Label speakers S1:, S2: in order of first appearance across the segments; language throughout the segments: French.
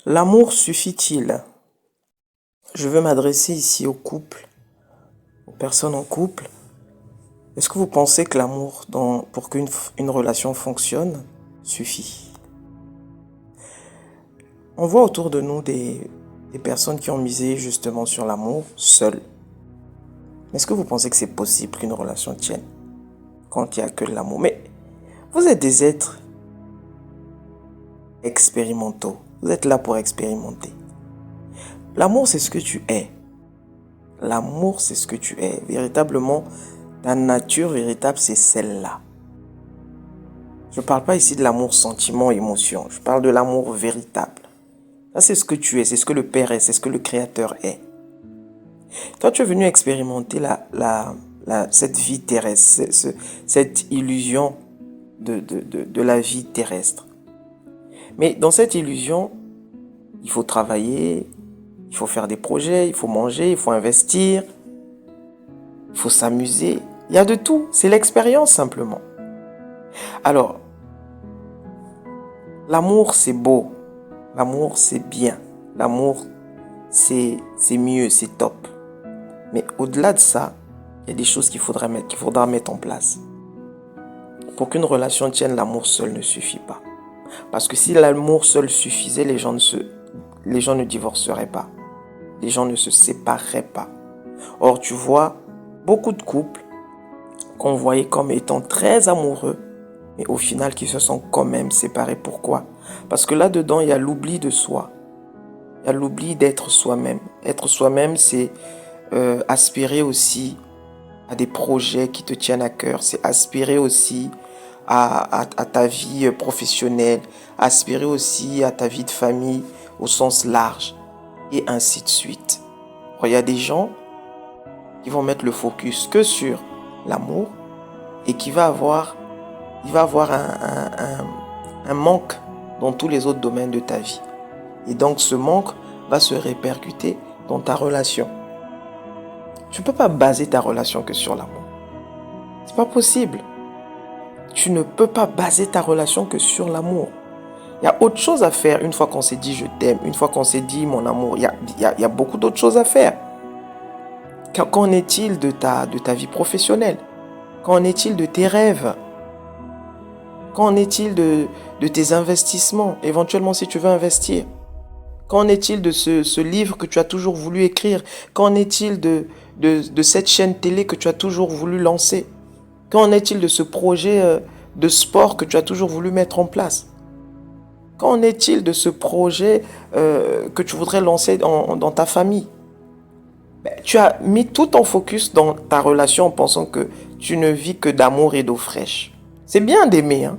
S1: L'amour suffit-il? Je veux m'adresser ici aux couples, aux personnes en couple. Est-ce que vous pensez que l'amour, pour qu'une relation fonctionne, suffit? On voit autour de nous des personnes qui ont misé justement sur l'amour seul. Est-ce que vous pensez que c'est possible qu'une relation tienne quand il n'y a que de l'amour? Mais vous êtes des êtres expérimentaux. Vous êtes là pour expérimenter. L'amour, c'est ce que tu es. L'amour, c'est ce que tu es. Véritablement, ta nature véritable, c'est celle-là. Je ne parle pas ici de l'amour sentiment, émotion. Je parle de l'amour véritable. Ça, c'est ce que tu es, c'est ce que le Père est, c'est ce que le Créateur est. Toi, tu es venu expérimenter cette vie terrestre, cette illusion de la vie terrestre. Mais dans cette illusion, il faut travailler, il faut faire des projets, il faut manger, il faut investir, il faut s'amuser. Il y a de tout, c'est l'expérience simplement. Alors, l'amour c'est beau, l'amour c'est bien, l'amour c'est mieux, c'est top. Mais au-delà de ça, il y a des choses qu'il faudra mettre en place. Pour qu'une relation tienne, l'amour seul ne suffit pas. Parce que si l'amour seul suffisait, les gens ne divorceraient pas. Les gens ne se sépareraient pas. Or, tu vois, beaucoup de couples qu'on voyait comme étant très amoureux, mais au final qui se sont quand même séparés. Pourquoi? Parce que là-dedans, il y a l'oubli de soi. Il y a l'oubli d'être soi-même. Être soi-même, c'est aspirer aussi à des projets qui te tiennent à cœur. C'est aspirer aussi à ta vie professionnelle, aspirer aussi à ta vie de famille au sens large, et ainsi de suite. Alors, il y a des gens qui vont mettre le focus que sur l'amour et il va avoir un manque dans tous les autres domaines de ta vie. Et donc ce manque va se répercuter dans ta relation. Tu ne peux pas baser ta relation que sur l'amour. C'est pas possible. Tu ne peux pas baser ta relation que sur l'amour. Il y a autre chose à faire une fois qu'on s'est dit je t'aime, une fois qu'on s'est dit mon amour. Il y a beaucoup d'autres choses à faire. Qu'en est-il de ta vie professionnelle? Qu'en est-il de tes rêves? Qu'en est-il de tes investissements? Éventuellement si tu veux investir. Qu'en est-il de ce livre que tu as toujours voulu écrire? Qu'en est-il de cette chaîne télé que tu as toujours voulu lancer? Qu'en est-il de ce projet de sport que tu as toujours voulu mettre en place? Qu'en est-il de ce projet que tu voudrais lancer dans ta famille? Tu as mis tout ton focus dans ta relation en pensant que tu ne vis que d'amour et d'eau fraîche. C'est bien d'aimer, hein?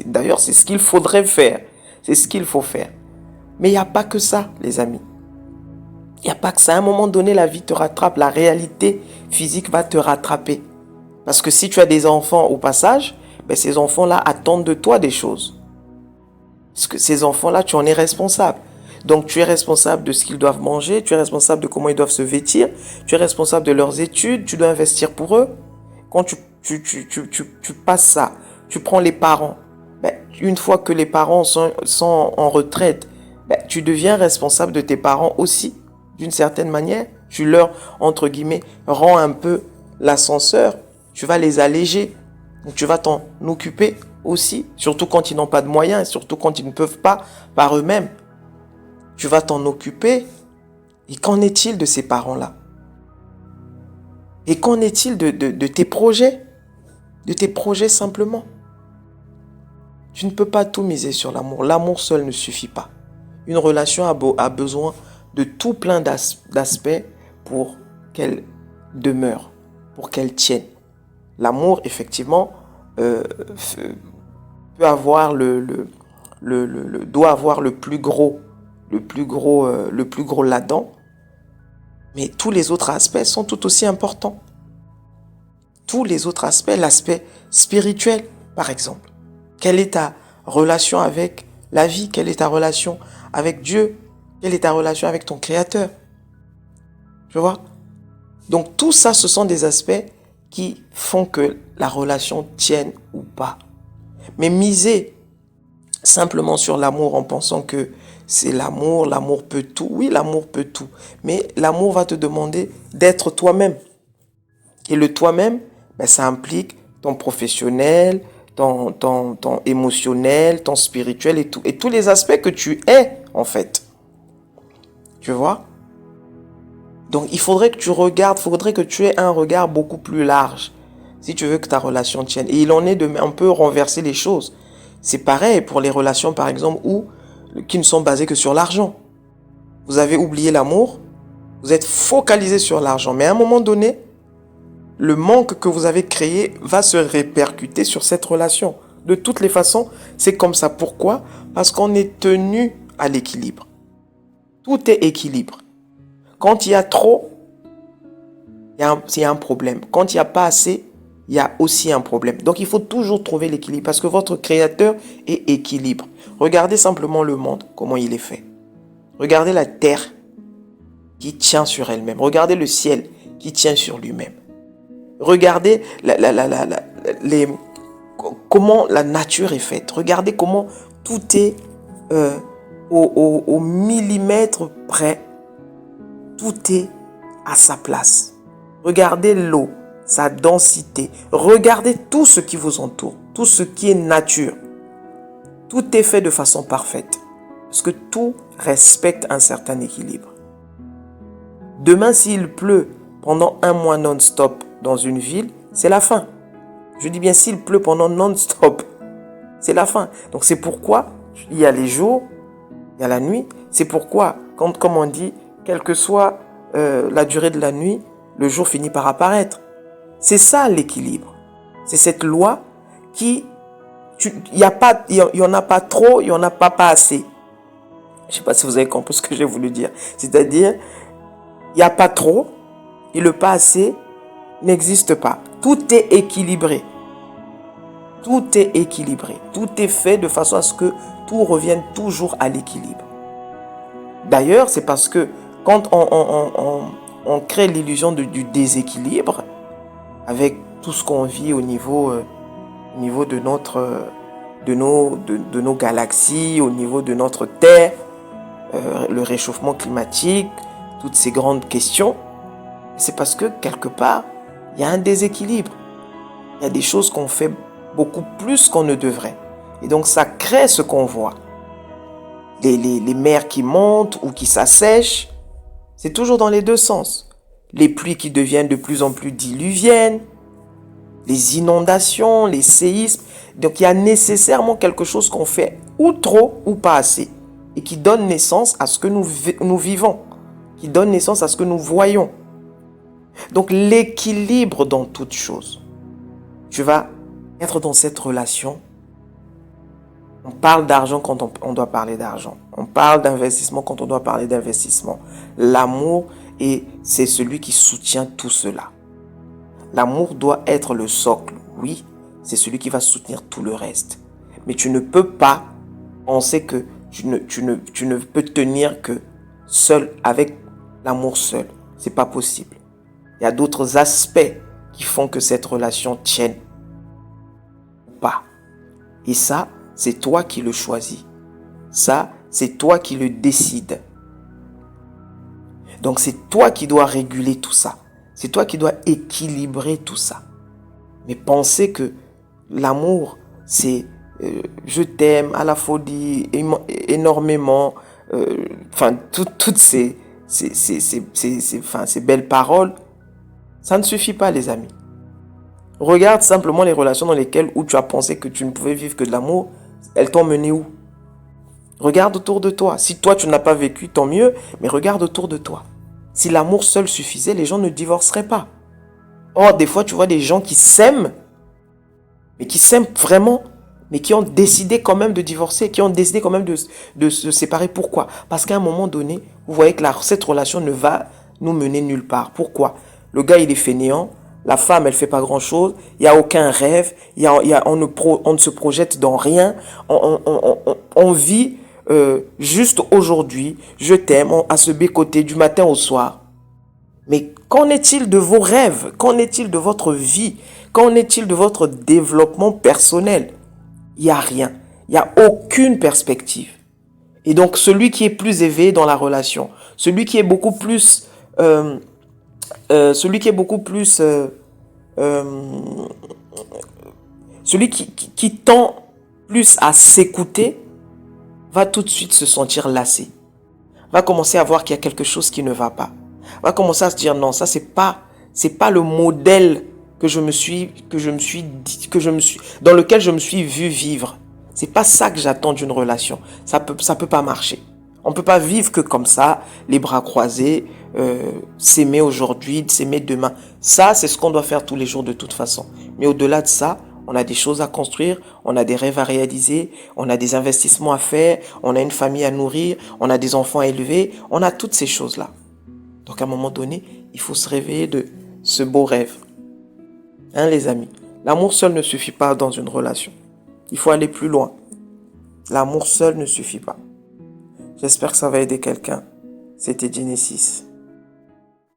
S1: D'ailleurs, c'est ce qu'il faudrait faire. C'est ce qu'il faut faire. Mais il n'y a pas que ça, les amis. Il n'y a pas que ça. À un moment donné, la vie te rattrape. La réalité physique va te rattraper. Parce que si tu as des enfants au passage, ces enfants-là attendent de toi des choses. Parce que ces enfants-là, tu en es responsable. Donc tu es responsable de ce qu'ils doivent manger, tu es responsable de comment ils doivent se vêtir, tu es responsable de leurs études, tu dois investir pour eux. Quand tu passes ça, tu prends les parents. Une fois que les parents sont en retraite, tu deviens responsable de tes parents aussi, d'une certaine manière. Tu leur, entre guillemets, rends un peu l'ascenseur, tu vas les alléger. Donc tu vas t'en occuper aussi, surtout quand ils n'ont pas de moyens, surtout quand ils ne peuvent pas par eux-mêmes. Tu vas t'en occuper. Et qu'en est-il de ces parents-là? Et qu'en est-il de tes projets? De tes projets simplement? Tu ne peux pas tout miser sur l'amour. L'amour seul ne suffit pas. Une relation a besoin de tout plein d'aspects pour qu'elle demeure, pour qu'elle tienne. L'amour, effectivement, peut avoir doit avoir le plus gros là-dedans. Mais tous les autres aspects sont tout aussi importants. Tous les autres aspects, l'aspect spirituel, par exemple. Quelle est ta relation avec la vie? Quelle est ta relation avec Dieu? Quelle est ta relation avec ton Créateur? Tu vois? Donc tout ça, ce sont des aspects qui font que la relation tienne ou pas. Mais miser simplement sur l'amour en pensant que c'est l'amour, l'amour peut tout. Oui, l'amour peut tout. Mais l'amour va te demander d'être toi-même. Et le toi-même, ben, ça implique ton professionnel, ton émotionnel, ton spirituel et tout. Et tous les aspects que tu es, en fait. Tu vois? Donc, il faudrait que tu regardes, il faudrait que tu aies un regard beaucoup plus large si tu veux que ta relation tienne. Et il en est de un peu renverser les choses. C'est pareil pour les relations, par exemple, qui ne sont basées que sur l'argent. Vous avez oublié l'amour, vous êtes focalisé sur l'argent. Mais à un moment donné, le manque que vous avez créé va se répercuter sur cette relation. De toutes les façons, c'est comme ça. Pourquoi? Parce qu'on est tenu à l'équilibre. Tout est équilibre. Quand il y a trop, il y a un problème. Quand il n'y a pas assez, il y a aussi un problème. Donc il faut toujours trouver l'équilibre parce que votre créateur est équilibre. Regardez simplement le monde, comment il est fait. Regardez la terre qui tient sur elle-même. Regardez le ciel qui tient sur lui-même. Regardez comment la nature est faite. Regardez comment tout est au millimètre près. Tout est à sa place. Regardez l'eau, sa densité. Regardez tout ce qui vous entoure, tout ce qui est nature. Tout est fait de façon parfaite. Parce que tout respecte un certain équilibre. Demain, s'il pleut pendant un mois non-stop dans une ville, c'est la fin. Je dis bien s'il pleut pendant non-stop, c'est la fin. Donc c'est pourquoi il y a les jours, il y a la nuit. C'est pourquoi, comme on dit, quelle que soit la durée de la nuit, le jour finit par apparaître. C'est ça l'équilibre. C'est cette loi qui, il y en a pas trop, il y en a pas assez. Je ne sais pas si vous avez compris ce que j'ai voulu dire. C'est-à-dire, il n'y a pas trop et le pas assez n'existe pas. Tout est équilibré. Tout est équilibré. Tout est fait de façon à ce que tout revienne toujours à l'équilibre. D'ailleurs, c'est parce que quand on crée l'illusion du déséquilibre, avec tout ce qu'on vit au niveau de nos galaxies, au niveau de notre Terre, le réchauffement climatique, toutes ces grandes questions, c'est parce que quelque part, il y a un déséquilibre. Il y a des choses qu'on fait beaucoup plus qu'on ne devrait. Et donc ça crée ce qu'on voit. Les mers qui montent ou qui s'assèchent, c'est toujours dans les deux sens. Les pluies qui deviennent de plus en plus diluviennes, les inondations, les séismes. Donc il y a nécessairement quelque chose qu'on fait ou trop ou pas assez. Et qui donne naissance à ce que nous vivons. Qui donne naissance à ce que nous voyons. Donc l'équilibre dans toute chose. Tu vas être dans cette relation. On parle d'argent quand on doit parler d'argent. On parle d'investissement quand on doit parler d'investissement. L'amour, c'est celui qui soutient tout cela. L'amour doit être le socle. Oui, c'est celui qui va soutenir tout le reste. Mais tu ne peux pas penser que tu ne peux tenir que seul, avec l'amour seul. C'est pas possible. Il y a d'autres aspects qui font que cette relation tienne ou pas. Et ça, c'est toi qui le choisis. Ça, c'est toi qui le décides. Donc c'est toi qui dois réguler tout ça. C'est toi qui dois équilibrer tout ça. Mais penser que l'amour, c'est je t'aime à la folie, énormément, toutes ces belles paroles, ça ne suffit pas, les amis. Regarde simplement les relations dans lesquelles où tu as pensé que tu ne pouvais vivre que de l'amour, elles t'ont mené où? Regarde autour de toi. Si toi tu n'as pas vécu, tant mieux, mais regarde autour de toi. Si l'amour seul suffisait, les gens ne divorceraient pas. Or, des fois, tu vois des gens qui s'aiment, mais qui s'aiment vraiment, mais qui ont décidé quand même de divorcer, qui ont décidé quand même de se séparer. Pourquoi? Parce qu'à un moment donné, vous voyez que cette relation ne va nous mener nulle part. Pourquoi? Le gars, il est fainéant. La femme, elle fait pas grand-chose. Il n'y a aucun rêve. On ne se projette dans rien. On vit juste aujourd'hui. Je t'aime à se bécoter du matin au soir. Mais qu'en est-il de vos rêves? Qu'en est-il de votre vie? Qu'en est-il de votre développement personnel? Il n'y a rien. Il n'y a aucune perspective. Et donc, celui qui est plus élevé dans la relation, celui qui est beaucoup plus, celui qui est beaucoup plus, celui qui tend plus à s'écouter, va tout de suite se sentir lassé. Va commencer à voir qu'il y a quelque chose qui ne va pas. Va commencer à se dire non, ça c'est pas le modèle dans lequel je me suis vu vivre. C'est pas ça que j'attends d'une relation. Ça peut pas marcher. On peut pas vivre que comme ça, les bras croisés, s'aimer aujourd'hui, s'aimer demain. Ça, c'est ce qu'on doit faire tous les jours de toute façon. Mais au-delà de ça, on a des choses à construire, on a des rêves à réaliser, on a des investissements à faire, on a une famille à nourrir, on a des enfants à élever, on a toutes ces choses-là. Donc à un moment donné, il faut se réveiller de ce beau rêve. Hein, les amis? L'amour seul ne suffit pas dans une relation. Il faut aller plus loin. L'amour seul ne suffit pas. J'espère que ça va aider quelqu'un. C'était Genesis.